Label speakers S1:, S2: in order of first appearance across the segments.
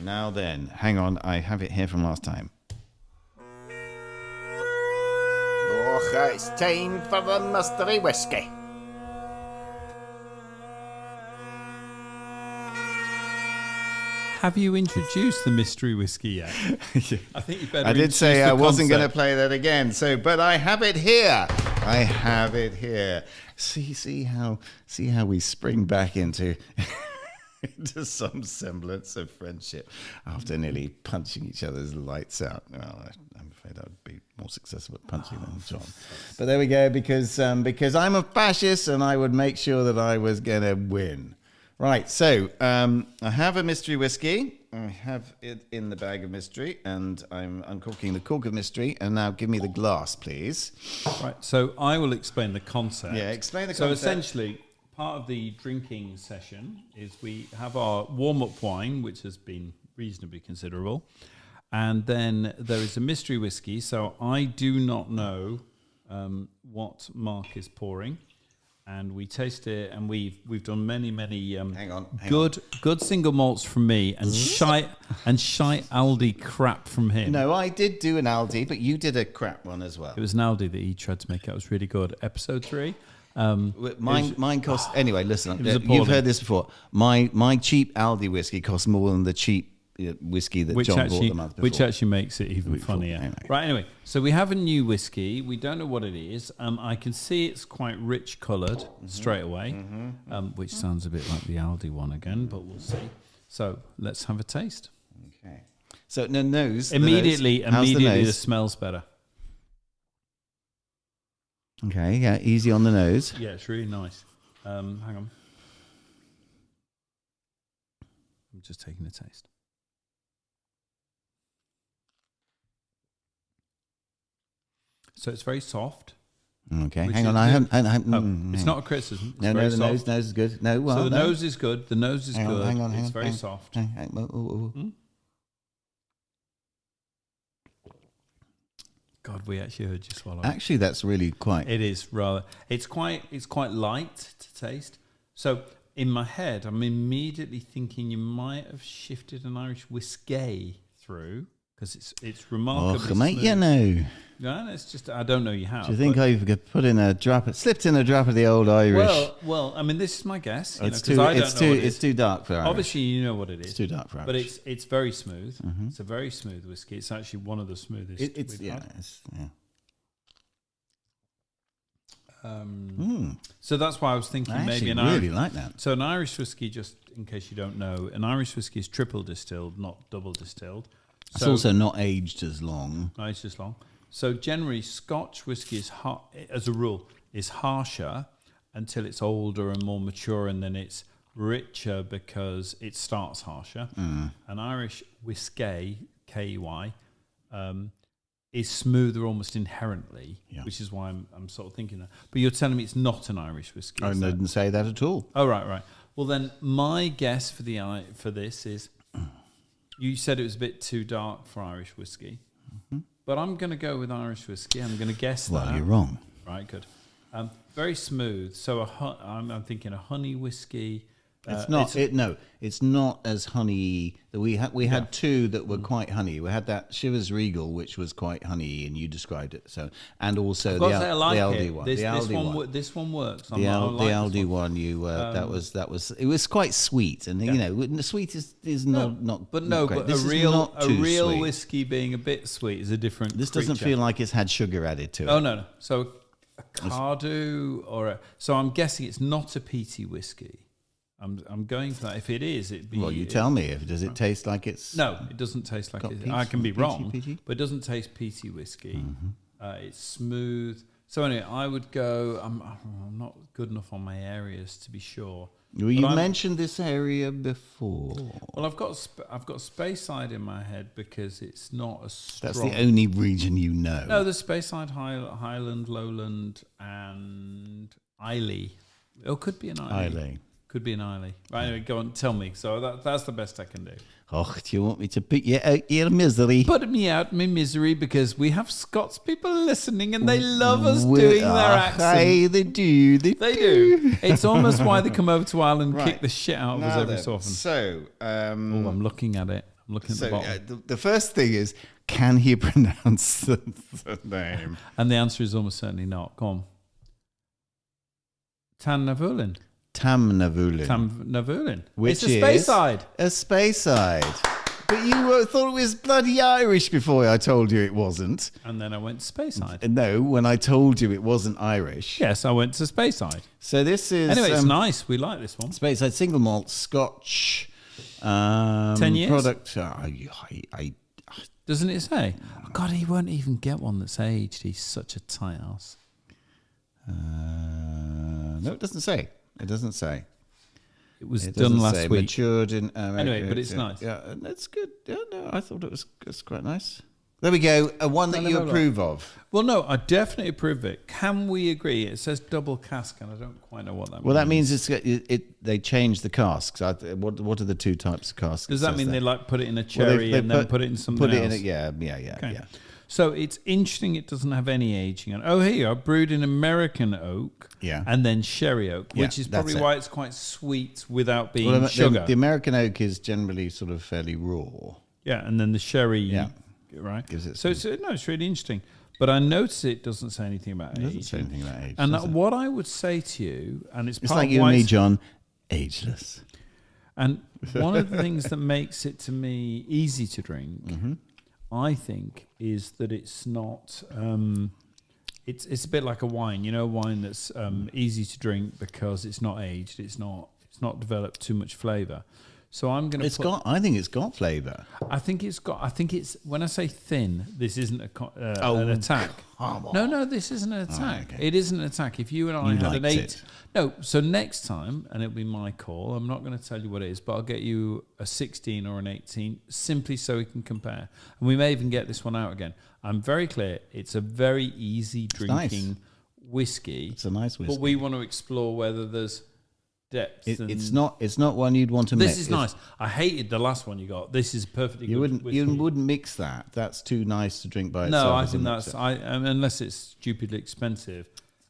S1: Now then, hang on. I have it here from last time.
S2: Oh, it's time for the mystery whiskey.
S3: Have you introduced the mystery whiskey yet? I think you better.
S1: I did say
S3: introduce
S1: I
S3: the
S1: wasn't going to
S3: concept.
S1: play that again. So, but I have it here. I have it here. See how we spring back into some semblance of friendship after nearly punching each other's lights out. Well, I'm afraid I'd be more successful at punching than John. But there we go, because I'm a fascist and I would make sure that I was going to win. Right, so I have a mystery whiskey. I have it in the bag of mystery, and I'm uncorking the cork of mystery. And now give me the glass, please.
S3: Right, so I will explain the concept.
S1: Yeah, explain the
S3: So
S1: concept.
S3: essentially, part of the drinking session is we have our warm-up wine, which has been reasonably considerable, and then there is a mystery whiskey. So I do not know what Mark is pouring. And we taste it, and we've done many
S1: Hang on.
S3: good single malts from me, and shite Aldi crap from him.
S1: No, I did do an Aldi, but you did a crap one as well.
S3: It was an Aldi that he tried to make out was really good. Episode 3.
S1: Mine cost anyway. Listen,
S3: was
S1: you've
S3: appalling.
S1: heard this before. My cheap Aldi whiskey costs more than the cheap whiskey that John bought the month before.
S3: Which actually makes it even funnier.
S1: Anyway.
S3: Right, anyway, so we have a new whiskey. We don't know what it is. I can see it's quite rich coloured straight away, which sounds a bit like the Aldi one again, but we'll see. So let's have a taste.
S1: Okay. So the nose.
S3: Immediately,
S1: How's the
S3: the
S1: nose?
S3: smells better.
S1: Okay, yeah, easy on the nose.
S3: Yeah, it's really nice. Hang on. I'm just taking a taste. So it's very soft.
S1: Okay,
S3: Which
S1: hang on.
S3: is
S1: I
S3: good.
S1: haven't.
S3: It's not a criticism. It's
S1: No,
S3: very
S1: the
S3: soft.
S1: nose is good. No, well,
S3: So the
S1: no.
S3: nose is good. The nose is
S1: Hang on,
S3: good.
S1: hang on,
S3: It's very soft. God, we actually heard you swallow.
S1: Actually, that's really quite.
S3: It is rather. It's quite light to taste. So in my head, I'm immediately thinking you might have shifted an Irish whiskey through because it's remarkably
S1: Oh, mate,
S3: smooth.
S1: you know.
S3: No, it's just I don't know you have.
S1: Do you think I've slipped in a drop of the old Irish?
S3: Well, I mean, this is my guess. You know,
S1: it's
S3: 'cause I don't know what it
S1: it's
S3: is.
S1: too dark for Irish.
S3: Obviously, you know what it is.
S1: It's too dark for Irish.
S3: But it's very smooth. It's a very smooth whiskey. It's actually one of the smoothest
S1: It's
S3: we've
S1: yeah,
S3: had.
S1: it's yeah.
S3: So that's why I was thinking
S1: I
S3: maybe
S1: actually
S3: an
S1: really
S3: Irish.
S1: like that.
S3: So an Irish whiskey, just in case you don't know, an Irish whiskey is triple distilled, not double distilled.
S1: It's also not aged as long.
S3: No, it's just long. So generally, Scotch whiskey is as a rule is harsher until it's older and more mature, and then it's richer because it starts harsher. An Irish whiskey, KY, is smoother almost inherently, which is why I'm sort of thinking that. But you're telling me it's not an Irish whiskey.
S1: I
S3: is that?
S1: didn't say that at all.
S3: Oh, right. Well, then my guess for this is you said it was a bit too dark for Irish whiskey. But I'm going to go with Irish whiskey. I'm going to guess that.
S1: Well, you're wrong.
S3: Right, good. Very smooth. So I'm thinking a honey whiskey.
S1: It's not. It's not as honey. We had two that were quite honey. We had that Shivers Regal, which was quite honey, and you described it. So, and also the Aldi one.
S3: This one works.
S1: The Aldi one. That was. It was quite sweet, and you know, the sweet is not.
S3: But
S1: not great. This is not too sweet.
S3: whiskey being a bit sweet is a different.
S1: This doesn't
S3: creature.
S1: feel like it's had sugar added to it.
S3: Oh no. So a Cardew so I'm guessing it's not a peaty whiskey. I'm going for that. If it is, it'd be.
S1: Well, you tell me. Does it taste like it's?
S3: No, it doesn't taste like it.
S1: peach-
S3: I can be wrong,
S1: peachy?
S3: but it doesn't taste peaty whiskey. It's smooth. So anyway, I would go. I'm not good enough on my areas to be sure.
S1: Well, you mentioned this area before.
S3: Well, I've got Speyside in my head because it's not a strong.
S1: That's the only region you know.
S3: No, the Speyside, Highland, Lowland, and Islay. It could be an Islay. Could be an Islay. Right, anyway, go on, tell me. So that's the best I can do.
S1: Oh, do you want me to put you out your misery?
S3: Put me out my misery because we have Scots people listening and they love us doing their accent.
S1: Aye, they do. They
S3: do. It's almost why they come over to Ireland and kick the shit out of us every
S1: then,
S3: so often.
S1: So,
S3: I'm looking at it. I'm looking at
S1: So
S3: the bottom.
S1: the first thing is, can he pronounce the name?
S3: And the answer is almost certainly not. Go on. Tamnavulin.
S1: Tamnavulin.
S3: Tamnavulin.
S1: Which
S3: it's a space
S1: is
S3: side.
S1: a Speyside. But you thought it was bloody Irish before I told you it wasn't.
S3: And then I went to space side.
S1: No, when I told you it wasn't Irish.
S3: Yes, I went to space side.
S1: So this is...
S3: Anyway, it's nice. We like this one.
S1: Speyside single malt Scotch.
S3: 10 years?
S1: Product.
S3: Doesn't it say? Oh, God, he won't even get one that's aged. He's such a tight ass.
S1: No, it doesn't say. It doesn't say.
S3: It was
S1: It
S3: done
S1: doesn't
S3: last
S1: say.
S3: week.
S1: Matured in
S3: Anyway, but it's nice.
S1: Yeah, and it's good. Yeah, no, I thought it's quite nice. There we go. One that you approve of.
S3: Well, no, I definitely approve of it. Can we agree? It says double cask, and I don't quite know what that means.
S1: Well, that means they changed the casks. What are the two types of casks?
S3: Does that mean they like put it in a cherry
S1: they
S3: and then put it in something
S1: put it
S3: else?
S1: in it?
S3: Okay.
S1: Yeah.
S3: So it's interesting it doesn't have any aging. Oh, here you are, brewed in American oak and then sherry oak, which is probably why it's quite sweet without being sugar.
S1: The American oak is generally sort of fairly raw.
S3: Yeah, and then the sherry, right?
S1: Gives it
S3: it's really interesting. But I notice it doesn't say anything about age.
S1: It doesn't say anything about age.
S3: And what I would say to you, and it's part
S1: like
S3: of
S1: you
S3: why
S1: and me, John, ageless.
S3: And one of the things that makes it to me easy to drink, I think, is that it's not. It's a bit like a wine, wine that's easy to drink because it's not aged. It's not developed too much flavour. So I'm going to.
S1: I think it's got flavour.
S3: I think it's. When I say thin, this isn't an attack. No, this isn't an attack.
S1: Okay.
S3: It isn't an attack. If you and I had an 8.
S1: It.
S3: No, so next time, and it'll be my call. I'm not going to tell you what it is, but I'll get you a 16 or an 18, simply so we can compare. And we may even get this one out again. I'm very clear. It's a very easy drinking whiskey.
S1: It's a nice whiskey.
S3: But we want to explore whether there's depth.
S1: It's not one you'd want to mix.
S3: This is nice. I hated the last one you got. This is perfectly good.
S1: You wouldn't mix that. That's too nice to drink by itself.
S3: No, I think that's unless it's stupidly expensive,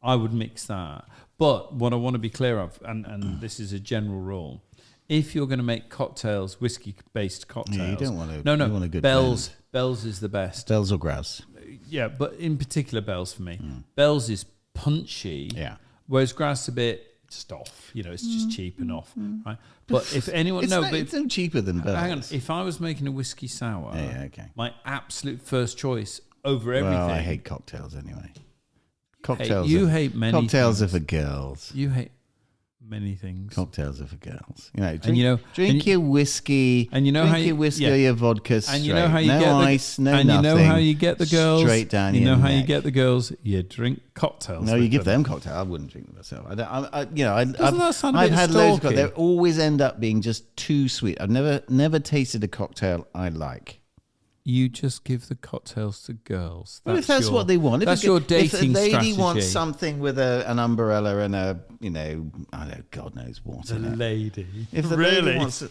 S3: I would mix that. But what I want to be clear of, and this is a general rule, if you're going to make cocktails, whiskey-based cocktails,
S1: you don't want to.
S3: No,
S1: you want a good
S3: Bell's. Bell's is the best.
S1: Bell's or Grouse.
S3: Yeah, but in particular, Bell's for me. Bell's is punchy.
S1: Yeah.
S3: Whereas Grouse is a bit just off. It's just cheap and off, right? But if anyone
S1: it's no cheaper than Bell's.
S3: Hang on, if I was making a whiskey sour,
S1: okay.
S3: my absolute first choice over everything.
S1: Well, I hate cocktails anyway. Cocktails.
S3: You hate many
S1: cocktails
S3: things.
S1: are for girls.
S3: You hate many things.
S1: Cocktails are for girls. Drink your whiskey.
S3: And
S1: drink your whiskey or your vodka straight.
S3: And you know how you
S1: no
S3: get
S1: ice, no
S3: and
S1: nothing.
S3: you know how you get the girls.
S1: Straight down
S3: you
S1: your
S3: know how
S1: neck.
S3: you get the girls. You drink cocktails.
S1: No, you give them cocktails. I wouldn't drink them myself.
S3: that sound a
S1: I've
S3: bit
S1: had loads of
S3: stalky?
S1: cocktails. They always end up being just too sweet. I've never tasted a cocktail I like.
S3: You just give the cocktails to girls.
S1: Well, if that's what they want.
S3: That's your dating
S1: strategy. If a lady
S3: strategy.
S1: wants something with an umbrella and I don't know, God knows what.
S3: The lady.
S1: If the
S3: really?
S1: lady wants,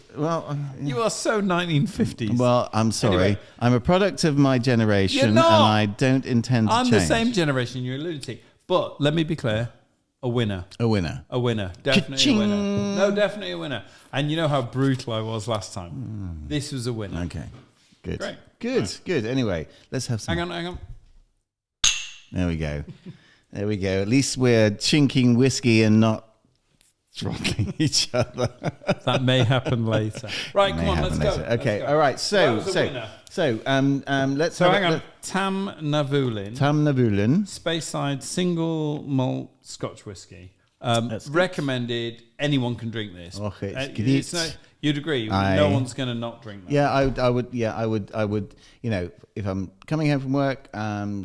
S3: You are so 1950s.
S1: Well, I'm sorry.
S3: Anyway.
S1: I'm a product of my generation,
S3: You're not.
S1: and I don't intend to
S3: I'm
S1: change.
S3: the same generation. You're a lunatic. But let me be clear. A winner.
S1: A winner.
S3: A winner. Definitely
S1: Cha-ching.
S3: a winner. No, definitely a winner. And you know how brutal I was last time. This was a winner.
S1: Okay. Good.
S3: Great.
S1: Good.
S3: Right.
S1: Good. Anyway, let's have some.
S3: Hang on.
S1: There we go. There we go. At least we're chinking whiskey and not throttling each other.
S3: That may happen later. Right, come on, let's go.
S1: Okay.
S3: Let's go.
S1: All right.
S3: That was a winner.
S1: Let's
S3: So
S1: have
S3: hang on. Tamnavulin.
S1: Tamnavulin.
S3: Speyside single malt Scotch whiskey.
S1: That's good.
S3: Recommended. Anyone can drink this.
S1: Okay, it's
S3: It's
S1: great.
S3: no- you'd agree.
S1: Aye.
S3: No one's going to not drink that.
S1: Yeah, I would. If I'm coming home from work,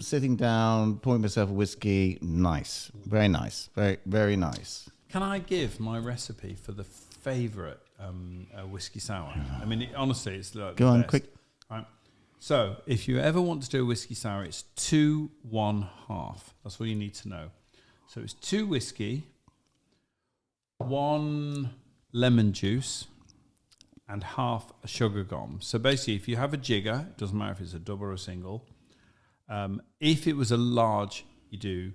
S1: sitting down, pouring myself a whiskey, nice, very nice, very very nice.
S3: Can I give my recipe for the favourite whiskey sour? I mean, honestly, it's like
S1: Go
S3: the
S1: on,
S3: best.
S1: quick.
S3: Right. So, if you ever want to do a whiskey sour, it's 2 1/2. That's all you need to know. So it's 2 whiskey, 1 lemon juice, and half a sugar gum. So basically, if you have a jigger, it doesn't matter if it's a double or a single. If it was a large, you do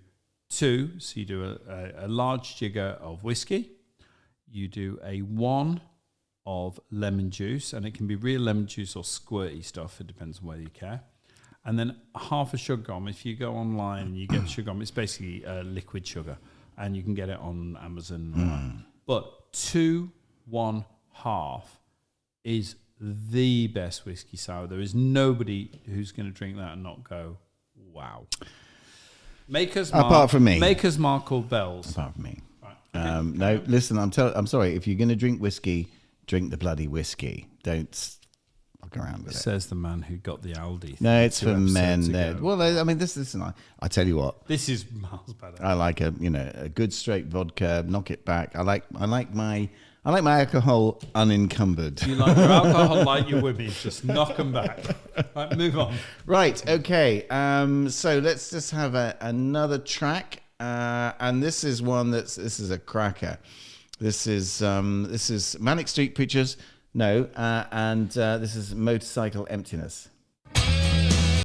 S3: 2. So you do a large jigger of whiskey. You do a 1 of lemon juice, and it can be real lemon juice or squirty stuff. It depends on whether you care. And then half a sugar bomb. If you go online and you get sugar bomb, it's basically liquid sugar, and you can get it on Amazon. But 2 1/2 is the best whiskey sour. There is nobody who's going to drink that and not go, wow. Maker's Mark.
S1: Apart from me.
S3: Maker's Mark or Bell's.
S1: Apart from me.
S3: Right. Okay.
S1: No, listen, I'm sorry. If you're going to drink whiskey, drink the bloody whiskey. Don't fuck around with it.
S3: Says the man who got the Aldi.
S1: No, it's for
S3: 2 episodes
S1: men.
S3: ago.
S1: Well, I mean, this is. I tell you what.
S3: This is miles better.
S1: I like a good straight vodka. Knock it back. I like my alcohol unencumbered.
S3: You like your alcohol like your women. Just knock them back. Right, move on.
S1: Right. Okay. So let's just have another track. And this is one this is a cracker. This is Manic Street Preachers. No. And this is Motorcycle Emptiness.